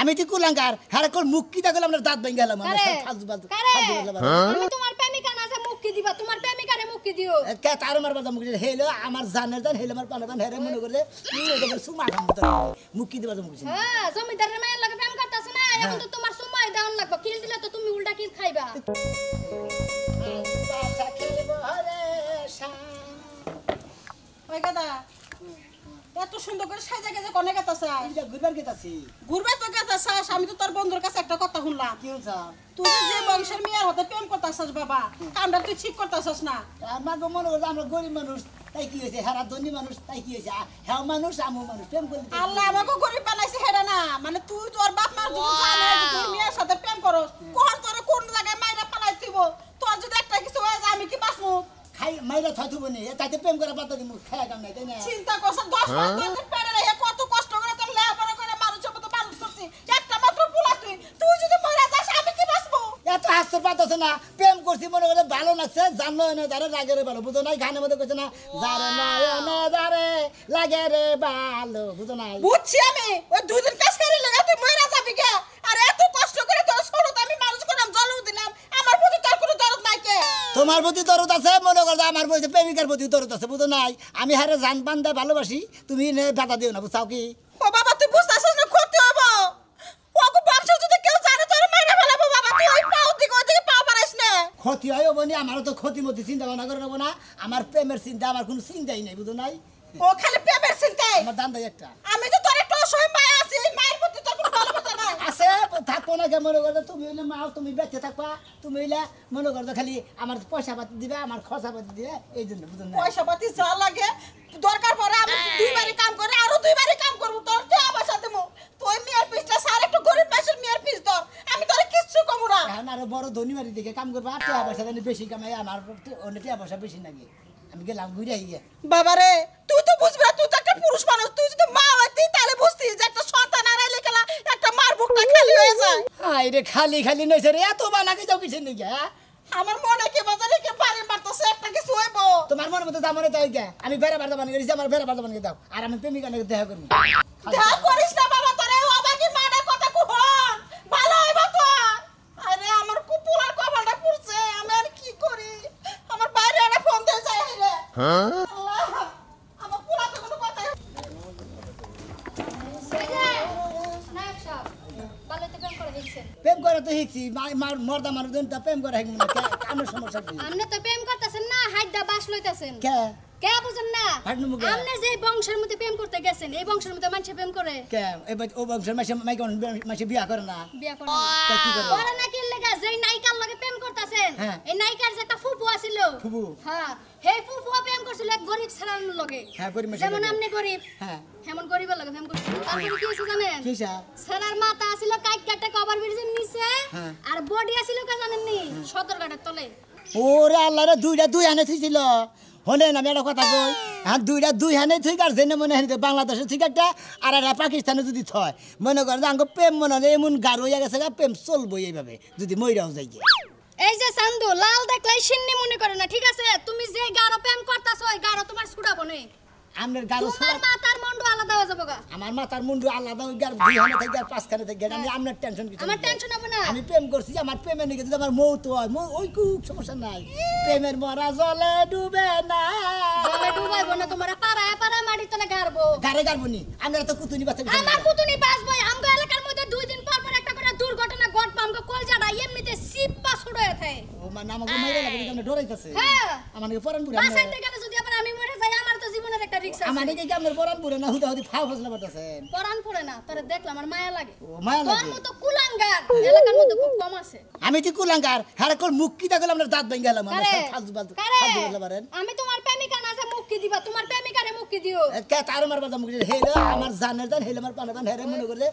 আমি তুই কুলাঙ্গার হ্যাঁ কোন মুখ কি দেখলাম আমরা দাঁত ভেঙে গেলাম ফালতু ফালতু আমি তোমার প্রেমিকা না যে মুখ কি দিবা তোমার প্রেমিকারে মুখ কি দিও কে তার মারবার মুখ হেলো আমার জানের জান হেলো আমার পানাবান হেরে মনে করে সুমা খাম তো মুখ কি দিবা মুখ হ্যাঁ জমিদারের মায়ের লাগে প্রেম করতেছ না এখন তো তোমার সময় দাও লাগবে কিল দিলে তো তুমি উল্টা কিল খাইবা বাচ্চা খেলবো রে শা ওই গাদা এত সুন্দর করে সাজা গেছে কোনে কথা চাই এটা ঘুরবার গেতাছি ঘুরবে তো কথা চাস আমি তো তোর বন্ধুর কাছে একটা কথা শুনলাম কি হইছে তুই যে বংশের মেয়ের হাতে প্রেম করতাছস বাবা কামটা তুই ঠিক করতাছস না আমার মনে করে আমরা গরিব মানুষ তাই কি হয়েছে হেরা ধনী মানুষ তাই কি হয়েছে হ্যাঁ মানুষ আমু মানুষ প্রেম করলি আল্লাহ আমাকে গরিব বানাইছে হেডা না মানে তুই তোর বাপ মার জীবন জানে তুই মেয়ের সাথে প্রেম করস কোন তোর কোন জায়গায় মাইরা পালাই দিব তোর যদি একটা কিছু হয় আমি কি বাঁচমু খাই মাইরা থথু বনি তাইতে প্রেম করা বাদ দিমু খায়া কাম নাই তাই না চিন্তা করছ 10 মাস ধরে পেড়ে রে কত কষ্ট করে তোর লেখাপড়া করে মানুষের মতো মানুষ করছিস একটা মাত্র পোলা তুই যদি মরে যাস আমি কি বাঁচবো এত হাসতে পারতেছে না প্রেম করছি মনে করে ভালো লাগছে জানলো না যারে লাগে রে ভালো বুঝো নাই গানের মধ্যে কইছে না যারে না যারে লাগে রে ভালো বুঝো নাই বুঝছি আমি ওই দুই দিন কাজ করে লাগা তুই মরে যাবি কে আর এত কষ্ট করে তোর ছোট আমি মানুষ করলাম জন্ম দিলাম আমার প্রতি তোর কোনো দরদ নাই কে তোমার প্রতি দরদ আছে মনে করো আমার প্রতি প্রেমিকার প্রতি দরদ আছে বুঝো নাই আমি হারে জান বান্দা ভালোবাসি তুমি নে বাধা দিও না বুঝাও কি ও বাবা তুই বুঝতাছিস না ক্ষতি হবে ওগো বংশ যদি কেউ জানে তোর মাইরা ফেলাবো বাবা তুই ওই পাও দিকে ওই দিকে পাও পারিস না ক্ষতি হয় বনি আমারও তো ক্ষতি মতি চিন্তা ভাবনা করে নেবো না আমার প্রেমের চিন্তা আমার কোনো চিন্তাই নাই বুঝো নাই ও খালি প্রেমের চিন্তাই আমার দান দেয় একটা আমি তো তোর একটা অসহায় মায়া আছি এই মায়ের প্রতি তোর কোনো ভালোবাসা নাই আছে থাকবো না কে মনে করো তুমি হইলে মাও তুমি বেঁচে থাকবা তুমি হইলে মনে করো খালি আমার পয়সা পাতি দিবে আমার খরচা পাতি দিবে এই জন্য বুঝো না পয়সা পাতি যা লাগে দরকার পড়ে আমি দুইবারই কাম করে আরো দুইবারই কাম করব তোর কে আবাসা দেবো তুই মেয়ের পিছটা সার একটু গরিব পাশের মেয়ের পিছ ধর আমি তোর কিচ্ছু কমু না এখন আরো বড় ধনী বাড়ি দিকে কাম করবো আর টাকা পয়সা জানি বেশি কামাই আমার অনেক টাকা পয়সা বেশি নাকি আমি গেলাম ঘুরে গিয়ে বাবারে তুই তো বুঝবি না তুই তো একটা পুরুষ মানুষ তুই যদি মা হইতি তাহলে বুঝতিস যে একটা সন্তান আড়াইলে খেলা একটা মার বুকটা খালি হয়ে যায় হাই রে খালি খালি নইছে রে এত বানাকে যাও কিছু নাকি হ্যাঁ আমার মনে কি বাজারে কে পারে মারতেছে একটা কিছু হইব তোমার মনের মতো দামনে তাই কে আমি বেড়া বাড়া বানিয়ে গেছি আমার বেড়া বাড়া বানিয়ে দাও আর আমি প্রেমিকা নাকি দেখা করবো দেখা করিস না বাবা তোরে অবাকি মানের কথা কুহন ভালো হইব তো আরে আমার কুপুলার কপালটা পুড়ছে আমি আর কি করি আমার বাইরে একটা ফোন দিয়ে যায় রে আল্লাহ আমার পুরা তো কোনো কথা নায়ক সাহেব বালেতে প্রেম করে দিচ্ছেন প্রেম করে তো শিখছি মর্দা মানুষজন তা প্রেম করে শিখবো না আমার সমস্যা কি আপনি তো প্রেম করতেছেন না হাইদা বাস লইতেছেন কে কে বুঝেন না হাঁটনু মুখে। আপনি যে বংশের মধ্যে প্রেম করতে গেছেন এই বংশের মধ্যে মানুষ প্রেম করে কে এবার ও বংশের মাসে বিয়া করে না বিয়া করে তা কি করে করে না কি লাগা যেই নায়িকার লগে প্রেম করতেছেন হ্যাঁ। এই নায়িকার যে একটা ফুফু আছিল ফুফু? হ্যাঁ সেই ফুফু প্রেম করছিল এক গরিব ছেলের লগে হ্যাঁ, গরিব মেয়ের যেমন লগে। আপনি গরিব হ্যাঁ হেমন গরিবের লগে প্রেম করছিল তারপরে কি হইছে জানেন কি সা ছেলের মাথা আছিল কাইট কাটে কভার ব্রিজের নিচে হ্যাঁ। আর বডি আছিল কে জানেন নি সদরঘাটের তলে ওরে আল্লাহ রে দুই হানে থুইছিল হলেন আমি একটা কথা কই হ্যাঁ দুই হানে থুই আর জেনে মনে হয় বাংলাদেশে ঠিক একটা আর একটা পাকিস্তানে যদি থয় মনে করেন যে আঙ্গ প্রেম মনে হলে এমন গাঢ় হয়ে গেছে প্রেম চলবো এইভাবে যদি মইরাও যাই গিয়ে এই যে চান্দু লাল দেখলাই সিন্নি মনে করে না ঠিক আছে তুমি যে গাঢ় প্রেম করতাছ ওই গাঢ় তোমার ছুড়াবো না আমনের গাঢ় তোমার মাথার মন্ডু আলাদা হয়ে যাবে গা আমার মাথার মুন্ডু আলাদা ওই গার দুই হানে থেকে আর পাঁচখানে থেকে আমি আপনার টেনশন কিছু আমার নেই। টেনশন হবে না আমি প্রেম করছি আমার প্রেমের নিকে যদি আমার মৌত হয় ওই খুব সমস্যা নাই প্রেমের মরা জলে ডুবে না জলে ডুবাইবো না তোমার পাড়ায় পাড়ায় মাটি তলে গাড়বো গারে গারবনি আমরা তো কুতুনি বাচ্চা আমার পুতুনি বাসবো আমগো এলাকার মধ্যে দুই দিন পর পর একটা করে দুর্ঘটনা ঘটবে আমগো কলজাটা এমনিতে সিপ্পা ছুড়ে যায় ও মানে আমাকে মাইরে লাগে কিন্তু ডরাইতাছে হ্যাঁ আমাকে পরান পুরে বাসাইতে গেলে যদি আবার আমি মরে যাই আমার তো জীবনের একটা রিস্ক আছে আমাকে কি আপনার পরান পুরে না হুদা হুদি ফাও ফসলা বাতাছেন পরান পড়ে না তোরে দেখলাম আমার মায়া লাগে ও মায়া তোর লাগে মতো কুলাঙ্গার এলাকার মধ্যে খুব কম আছে আমি তুই কুলাঙ্গার হ্যাঁ কোন মুখ কি দেখলাম আমরা দাঁত ভেঙে গেলাম আমরা কারে? ফালতু ফালতু কারে? ফালতু বলতে পারেন আমি তোমার প্রেমিকা না যে মুখ কি দিবা তোমার প্রেমিকারে মুখ কি দিও কে তার মারবার মুখ হেলো আমার জানের জান হেলো আমার পানাবান হেরে মনে করে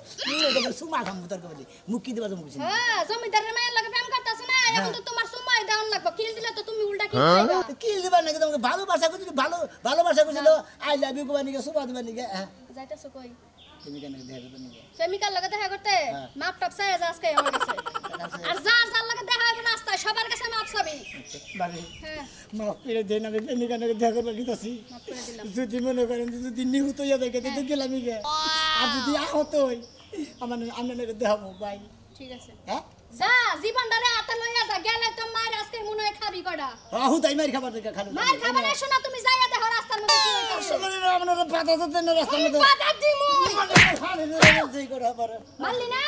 সুমা খাম তোর কবলি মুখ কি দিবা মুখ হ্যাঁ জমিদারের মায়ের লাগে প্রেম করতেছ না এখন তো তোমার সময় দাও লাগবে কিল দিলে তো তুমি উল্টা কিল খাইবা কি দিবা নাকি তোমাকে ভালোবাসা করছিল ভালোবাসা করছিল আই লাভ ইউ কোবানিকে সুমা দিবানিকে হ্যাঁ যাইতাছো কই তুমি কেন দেখা করবানিকে প্রেমিকার লাগে দেখা করতে হ্যাঁ। মাপ টাপ চাই আজকে আমার কাছে আর যার লাগে দেখা হবে নাস্তায় সবার কাছে মাপ চাবি বাড়ি হ্যাঁ মাফ করে দেন আমি প্রেমিকা নাকি দেখা করবার গেছি মাপ করে দিলাম যদি মনে করেন যদি নিহুত হইয়া দেখে তো গেলাম আর যদি আহতই আমার আন্নাকে দেখাবো ভাই ঠিক আছে হ্যাঁ যা জীবনটারে হাতে লইয়া যা গেলে তো মায়ের আজকে মনে হয় খাবি কয়টা আহু তাই মার খাবার দেখা খালো মায়ের খাবার এসো না তুমি যাইয়া দেখো রাস্তার মধ্যে কি হইতাছে আপনারা পাতা যেতে না রাস্তার মধ্যে বাধা দিমু যেই করে পারে মারলি না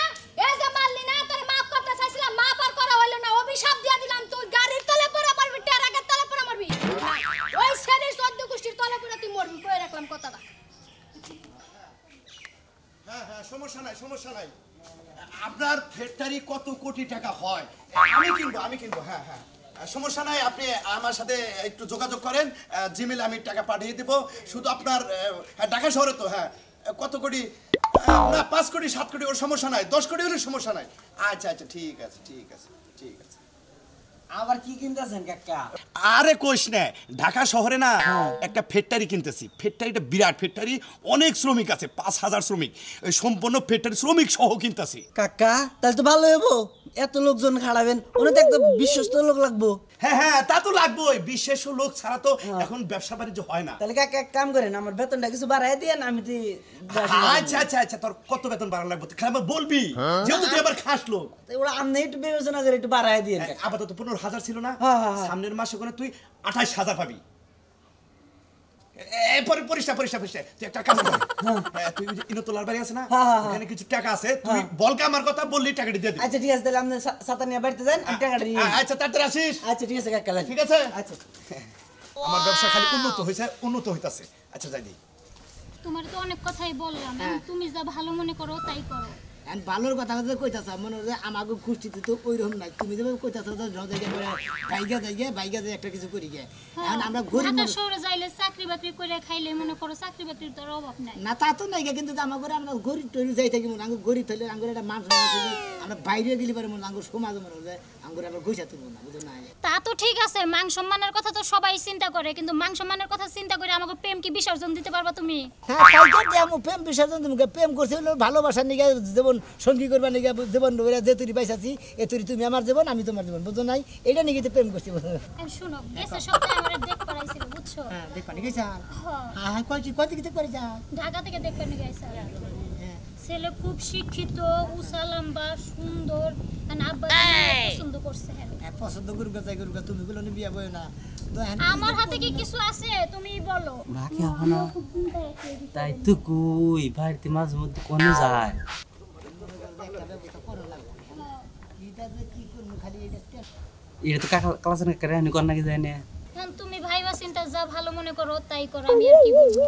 এই যে মারলি না তোর মাফ করতে চাইছিলাম মাফ আর করা হইলো না অভিশাপ দিয়া দিলাম তুই গাড়ির তলে পড়ে মারবি টেরাকের তলে পড়ে মারবি ওই শরীর 14 কুষ্টির তলে পড়ে তুই মরবি কই রাখলাম কথাটা হ্যাঁ হ্যাঁ সমস্যা নাই আপনার ফ্যাক্টরি কত কোটি টাকা হয় আমি কিনবো হ্যাঁ হ্যাঁ সমস্যা নাই আপনি আমার সাথে একটু যোগাযোগ করেন জিমেলে আমি টাকা পাঠিয়ে দেবো শুধু আপনার ঢাকা শহরে তো হ্যাঁ কত কোটি না 5 কোটি 7 কোটি ওর সমস্যা নাই 10 কোটি হলে সমস্যা নাই আচ্ছা ঠিক আছে আবার কি কিনতেছেন কাকা আরে কোশ না ঢাকা শহরে না একটা ফ্যাক্টরি কিনতেছি ফ্যাক্টরিটা বিরাট ফ্যাক্টরি অনেক শ্রমিক আছে 5000 শ্রমিক ওই সম্পূর্ণ ফ্যাক্টরি শ্রমিক সহ কিনতেছি কাকা তাহলে তো ভালো হইব এত লোকজন খাড়াবেন ওনে তো একটা বিশ্বস্ত লোক লাগবো হ্যাঁ তা তো লাগবেই বিশেষ লোক ছাড়া তো এখন ব্যবসা বাণিজ্য হয় না তাহলে কাকা এক কাম করেন আমার বেতনটা কিছু বাড়াই দেন আমি তো আচ্ছা তোর কত বেতন বাড়ানো লাগবে তুই খালি বলবি যেহেতু তুই আবার খাস লোক ওরা আপনি একটু বিবেচনা করে একটু বাড়াই দিন আপাতত 15,000 ছিল না হ্যাঁ। সামনের মাসে করে তুই 28,000 পাবি এরপরে পরিষ্কার তুই একটা কাজ কর তুই ইনতলার বাড়ি আছে না ওখানে কিছু টাকা আছে তুই বলকে আমার কথা বললি টাকাটা দিয়ে দিবি আচ্ছা ঠিক আছে তাহলে আপনি ছাতা নিয়ে বাড়িতে যান আমি টাকাটা নিয়ে আচ্ছা তাড়াতাড়ি আসিস আচ্ছা ঠিক আছে কাকা ঠিক আছে আচ্ছা আমার ব্যবসা খালি উন্নত হইতাছে আচ্ছা যাই দিই তোমার তো অনেক কথাই বললাম তুমি যা ভালো মনে করো তাই করো আমি ভালোর কথা কথা কইতাছ মনে হয় আমাকে গোষ্ঠীতে তো ওইরকম নাই তুমি যেভাবে কইতাছ বাইকে একটা কিছু করি গে এখন আমরা গরিব ঢাকা শহরে যাইলে চাকরি বাকরি করে খাইলে মনে করো চাকরি বাকরির তো অভাব নাই না তা তো নাই কিন্তু আমার ঘরে আমরা গরিব টরি যাই থাকি মনে আঙ্গুর গরিব থাকলে আঙ্গুর একটা মান আমরা বাইরে গেলে পারে মনে আঙ্গুর সমাজ মনে হলে আঙ্গুর আবার গইসা তুলবো না বুঝো না তা তো ঠিক আছে মান সম্মানের কথা তো সবাই চিন্তা করে কিন্তু মান সম্মানের কথা চিন্তা করে আমাকে প্রেম কি বিসর্জন দিতে পারবা তুমি হ্যাঁ তাই তো আমি প্রেম বিসর্জন তুমি প্রেম করছি হলো ভালোবাসার নিগে যেমন সঙ্গী করবার নিগে জীবন যে তুই পাইছাছি এ তুমি আমার জীবন আমি তোমার জীবন বুঝো নাই এটা নিয়ে প্রেম করছি শুনো গেছে সপ্তাহে আমারে দেখ পারাইছিল বুঝছো হ্যাঁ দেখবা নি গেছা হ্যাঁ কয় থেকে করে যা ঢাকা থেকে দেখবে নি গাইছে ছেলে খুব শিক্ষিত উঁচা লম্বা সুন্দর আর আব্বা পছন্দ করছে হ্যাঁ পছন্দ করুক তাই করুক তুমি বলো নি বিয়া বই না আমার হাতে কি কিছু আছে তুমি বলো রাখি না তাই তো কই বাড়িতে মাঝে মধ্যে কোনে যায় এটা তো কাকা ক্লাস না করে আমি কোন নাকি যায় না এখন তুমি ভাইবা চিন্তা যা ভালো মনে করো তাই করো আমি আর কি বলবো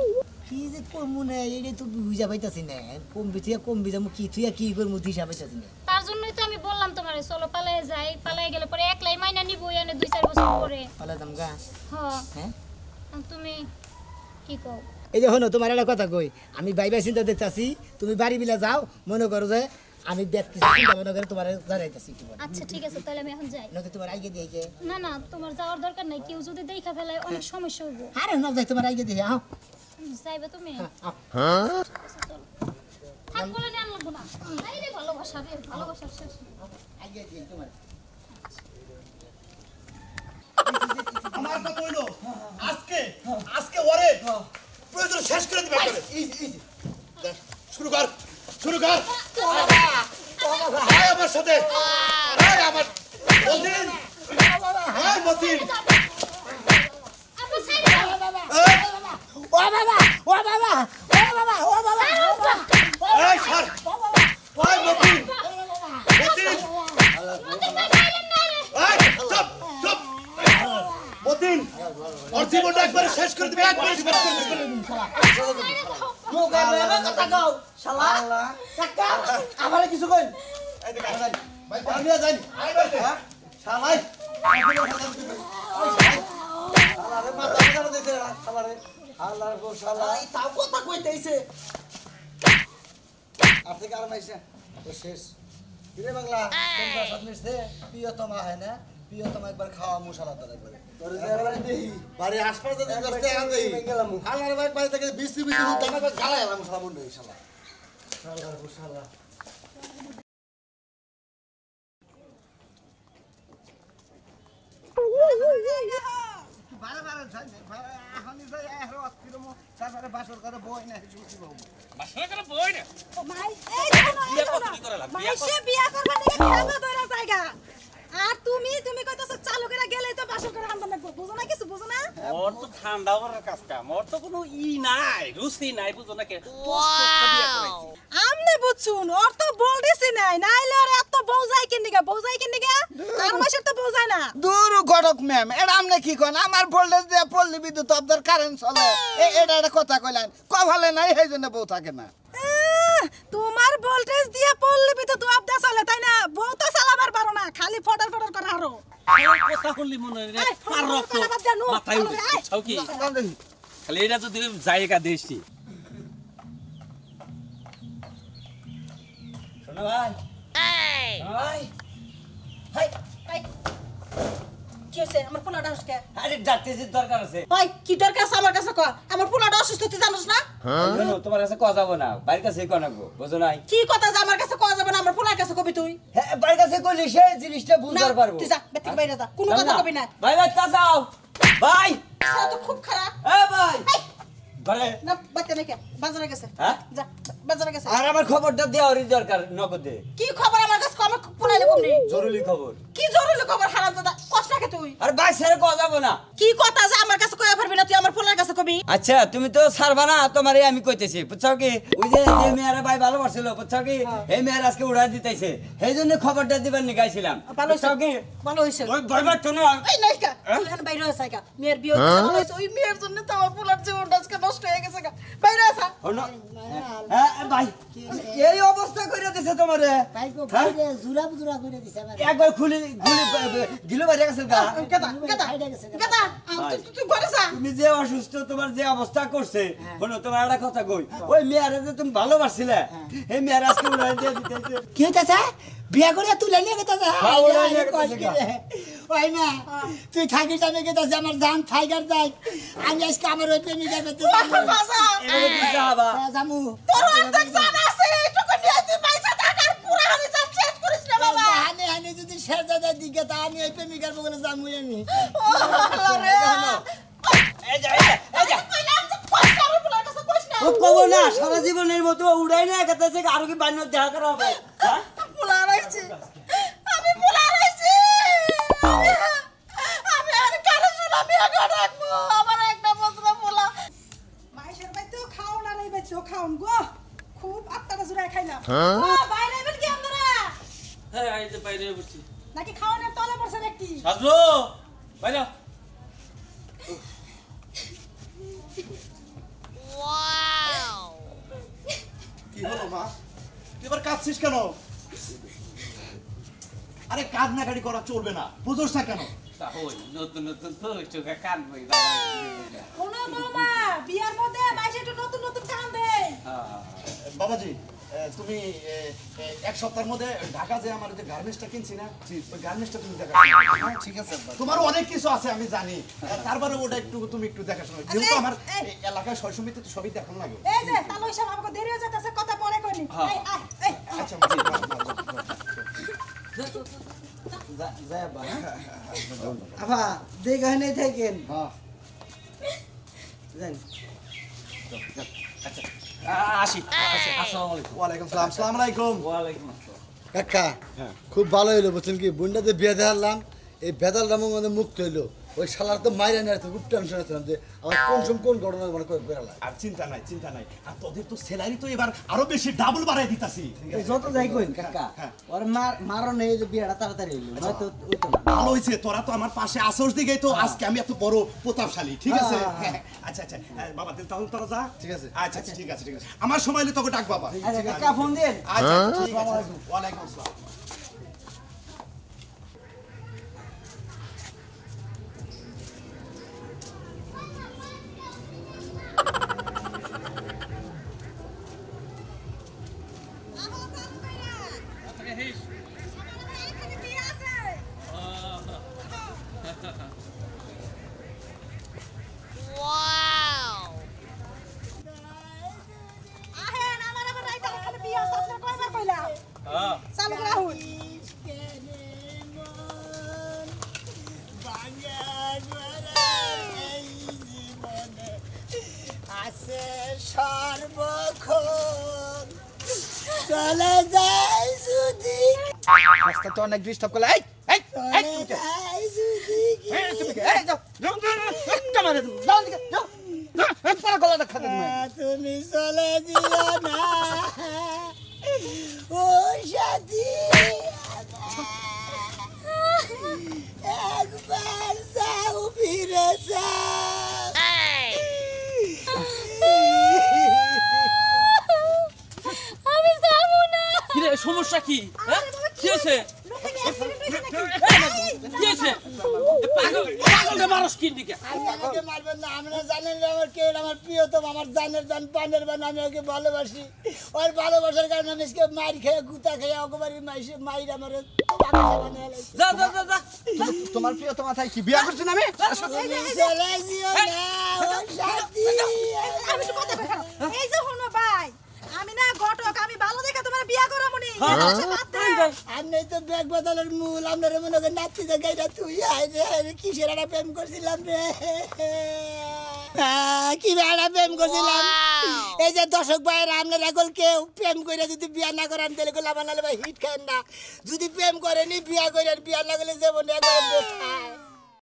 কি যে করমু না এটা তো বুঝা পাইতাছি না কম বিজামু কি তুই কি করমু দিশা পাইতাছি না তার জন্যই তো আমি বললাম তোমারে চলো পালায়ে যাই পালায়ে গেলে পরে একলাই মাইনা নিব এনে 2-4 বছর পরে পালাদাম গা হ্যাঁ তুমি কি কও এই যে হনো তোমার একটা কথা কই আমি বাইবা চিন্তা দেখতাছি তুমি বাড়ি বিলা যাও মনে করো যে আমি ব্যক্তি চিন্তা মনে করে তোমার জানাইতাছি কি আচ্ছা ঠিক আছে তাহলে আমি এখন যাই নয়তো তোমার আইগে দিয়ে কে না তোমার যাওয়ার দরকার নাই কেউ যদি দেখা ফেলায় অনেক সমস্যা হইব আরে না যাই তোমার আইগে দিয়ে আও যাইবে তুমি হ্যাঁ থাক বলে নিয়ে আনলো না এই রে ভালোবাসা রে ভালোবাসার শেষ আইগে দিয়ে তোমার আমার কথা হইলো আজকে ওরে প্রয়োজন শেষ করে দিবে শুরু কর আয় আমার সাথে আয় আমার মতিন আয় মতিন আপু সাইডে ও বাবা এই সর আয় মতিন চুপ মতিন ওর জীবনটা একবারে শেষ করে দিবে একবারে শেষ করে দিবে কথা কও শালা কাকা আমারে কিছু কই ভাই আমি যাই আয় বাইতে শালাই শালারে মাথা ধরে দিতে শালারে শালার গো শালা এই তাও কথা কইতেইছে আর থেকে আর মাইছে তো শেষ কিরে বাংলা তোমরা সব মিশতে প্রিয়তমা হয় না প্রিয়তমা একবার খাওয়া মুশালা দাও একবার বাড়ি হাসপাতাল থেকে করতে আন দেই হালার ভাই বাড়ি থেকে 20 হুট দানা গালায় আলাম সালা মুন্ডে শালা শালা গো শালা বারে এখন যাই এখন অস্থির তারপরে বাসর করে বই না শুনছি বাবু বাসনা করে বই না মাই এই শোনো বিয়া কত কি করে লাভ বিয়া মাইসে বিয়া করবা নাকি খাবা ধরে জায়গা আর তুমি কইতাছ চালু করে গেলেই তো বাসর করে আনতে লাগবে বুঝো না কিছু বুঝো না ওর তো ঠান্ডা ওর কাজ কাম ওর তো কোনো নাই রুচি নাই বুঝো না কে আমনে বুঝছুন ওর তো বলতেছি নাই নাইলে ওর এত বউজাই কিন্দিগা আর মাসের তো বউজাই না দূর গড়ক ম্যাম এটা আমনে কি কোন আমার ভোল্টেজ দিয়ে পল্লী বিদ্যুৎ অফদের কারেন্ট চলে এটা একটা কথা কইলেন কভালে নাই সেই জন্য বউ থাকে না তোমার ভোল্টেজ দিয়ে পল্লী বিদ্যুৎ অফদা চলে তাই না বউ তো চালাবার পারো না খালি ফটার করে হারো কথা বললি মনে রে পার রক্ত মাথায় উঠে ছাও কি খালি এটা যদি জায়গা দেশি শোনো ভাই ভাই হাই হাই কি হইছে আমার পোলাটা হসকে আরে ডাক্তারের দরকার আছে ওই কি দরকার আছে আমার কাছে কয় আমার পোলাটা অসুস্থ তুই জানোস না জানো তোমার কাছে কথা যাব না বাইরের কাছে কোন নাকবো বুঝো নাই কি কথা যে আমার কাছে কয় যাবে না আমার পোলার কাছে কবি তুই হ্যাঁ বাইরের কাছে কইলে সেই জিনিসটা বুঝার পারবো তুই যা বেতিক বাইরে যা কোনো কথা কবি না ভাই ভাই তা যাও ভাই সেটা তো খুব খারাপ এ ভাই ঘরে না বাচ্চা নাকি বাজারে গেছে হ্যাঁ? যা বাজারে গেছে আর আমার খবরটা দেওয়ারই দরকার নগদে কি খবর আমার কাছে কম পোলাইলে কমনি জরুরি খবর কি জরুরি খবর হারাম দাদা কষ্ট রাখে তুই আর ভাই স্যার কথা যাব না কি কথা যে আমার কাছে কইয়া পারবি না তুই আমার পোলার কাছে কবি আচ্ছা তুমি তো ছাড়বা না তোমারে আমি কইতেছি বুঝছো কি ওই যে মেয়েরা ভাই ভালোবাসছিল বুঝছো কি এই মেয়ের আজকে উড়াই দিতেছে সেই জন্য খবরটা দিবার নিগাইছিলাম ভালো হইছে বুঝছো কি ভালো হইছে ওই ভয়বার তো না এই নাইকা তুই এখানে বাইরে আছিস কা মেয়ের বিয়ে হইছে ভালো হইছে ওই মেয়ের জন্য তো আমার পোলার জীবনটা আজকে নষ্ট হয়ে গেছে গা বাইরে আসা হলো হ্যাঁ ভাই এই অবস্থা কইরা দিছে তোমারে তাইকো বাইরে জুরা বুজুরা কইরা দিছে আমার একবার খুলি গিলো বাইরে গেছে গা গাদা তুই ঘরে যা তুমি যে অসুস্থ তোমার যে অবস্থা করছে শোনো তোমার একটা কথা কই ওই মেয়ারে যে তুমি ভালোবাসছিলে এই মেয়ার আজকে উড়াই দিয়ে দিতেছে কি হইতাছে বিয়া করে তুলে নিয়ে গেতাছে হ্যাঁ, উড়াই নিয়ে গেতাছে। ওই না তুই থাকিস আমি গেতাছে আমার জান টাইগার যাই আমি আজকে আমার ওই প্রেমিকার পেতে বাসা এবারে কি যাবা জামু তোর অর্ধেক জান আছে এটুকু নিয়ে তুই পয়সা টাকার পুরা হানি জান শেষ করিস না বাবা হানি হানি যদি শেরজাদার দিকে তা আমি ওই প্রেমিকার বগলে জামু আমি ও আল্লাহ রে এই যা কইলাম যে পয়সা আমার পোলার কাছে কইস না ও কবো না সারা জীবনের মতো উড়াই না গেতেছে আরো কি বান্য দেখা করা হবে হ্যাঁ পোলা রাইছি আমি পোলা রাইছি আমি আর কারে শুনা বিয়া করে রাখবো আমার একটা বছর পোলা মাইশের বাইতেও খাও না রে বাইতেও খাওন গো খুব আত্মাটা জুড়ায় খাইলাম ও বাইরে বের কি আপনারা হ্যাঁ এই যে বাইরে বসছি নাকি খাওয়ানোর তলে পড়ছে নাকি সাজলো বাইরে কি হলো মা তুই এবার কাঁদছিস কেন আরে কান্নাকাটি করা চলবে না বুঝোস না কেন ওই নতুন নতুন তো চোখে কান বই কোনো বৌমা বিয়ার মধ্যে মাইশে একটু নতুন নতুন কান দেয় বাবাজি তুমি এক সপ্তাহের মধ্যে ঢাকা যে আমার যে গার্মেন্টসটা কিনছি না ওই গার্মেন্টসটা তুমি দেখা ঠিক আছে আব্বা। তোমার অনেক কিছু আছে আমি জানি তারপরে ওটা তুমি একটু দেখাশোনা যেহেতু আমার এই এলাকায় সয় সমিতি তো সবই দেখানো লাগে এই যে তাহলে ওই সব আমাকে দেরি হয়ে যাচ্ছে কথা পরে কইনি এই এই আচ্ছা মা, যায় বা আবা দেখে নেই থাকেন হ্যাঁ জান আসি আসসালামু আলাইকুম ওয়ালাইকুম সালাম আসসালামু আলাইকুম ওয়ালাইকুম আসসালাম কাকা খুব ভালো হইলো বুঝছেন কি বুন্ডাতে বিয়ে দেখালাম এই বেদাল রামের মধ্যে মুক্ত হইলো ওই শালার তো মাইরা নিয়ে খুব টেনশন ছিলাম যে আমার কোন ঘটনা মানে করে বেরালাম আর চিন্তা নাই আর তোদের তো স্যালারি তো এবার আরো বেশি ডাবল বাড়াই দিতাছি যত যাই কইন কাকা ওর মারো নেই যে বিয়েটা তাড়াতাড়ি হইলো নয়তো হইতো না ভালো হয়েছে তোরা তো আমার পাশে আসোস দিকেই তো আজকে আমি এত বড় প্রতাপশালী ঠিক আছে আচ্ছা বাবা তাহলে তোরা যা ঠিক আছে। আচ্ছা ঠিক আছে আমার সময় হলে তোকে ডাক বাবা আচ্ছা কাকা ফোন দেন আচ্ছা ঠিক আছে ওয়ালাইকুম আসসালাম আহেন আমার আবার রাইতে ওখানে বিয়ে আছে আপনার কয়বার কইলা হ্যাঁ চালু করে আহুন চলে যাই যদি রাস্তা তো অনেক ডিস্টার্ব করলে এই এই এই চলে যাই যদি এই তুমি কে? এই যাও যাও একটা মারে তুমি যাও দিকে যাও পরে গলাটা খাতে তুমি তুমি চলে দিও না ও সাথী একবার যাও ফিরে যাও আমি যাবো না। কি রে সমস্যা কি হ্যাঁ কি হয়েছে কি হয়েছে পাগলটা মানুষ কি দিকে আমাকে মারবেন না আপনারা জানেন যে আমার কে আমার প্রিয়তম আমার জানের জান পানের বান আমি ওকে ভালোবাসি ওর ভালোবাসার কারণে আমি আজকে মার খেয়ে গুতা খেয়ে ওকে মাইর আমার যা যা যা যা তোমার প্রিয় তো মাথায় কি বিয়া করছেন আমি চলে যেও না ও সাথী আমি তো কথা কইখানো এই যে হলো ভাই আমি না ঘটক আমি ভালো দেখে তোমার বিয়া করামুনি আমি তো ব্যাগ বদলের মূল আপনার মনে করেন নাতি গাইটা তুই আয় কিসের একটা প্রেম করছিলাম রে কি একটা প্রেম করছিলাম এই যে দর্শক ভাইয়ের আপনার এখন কেউ প্রেম করে যদি বিয়া না করেন তাহলে গোলাম ভাই হিট খায় না যদি প্রেম করেনি বিয়া করেন বিয়া না করলে যাবো না একবার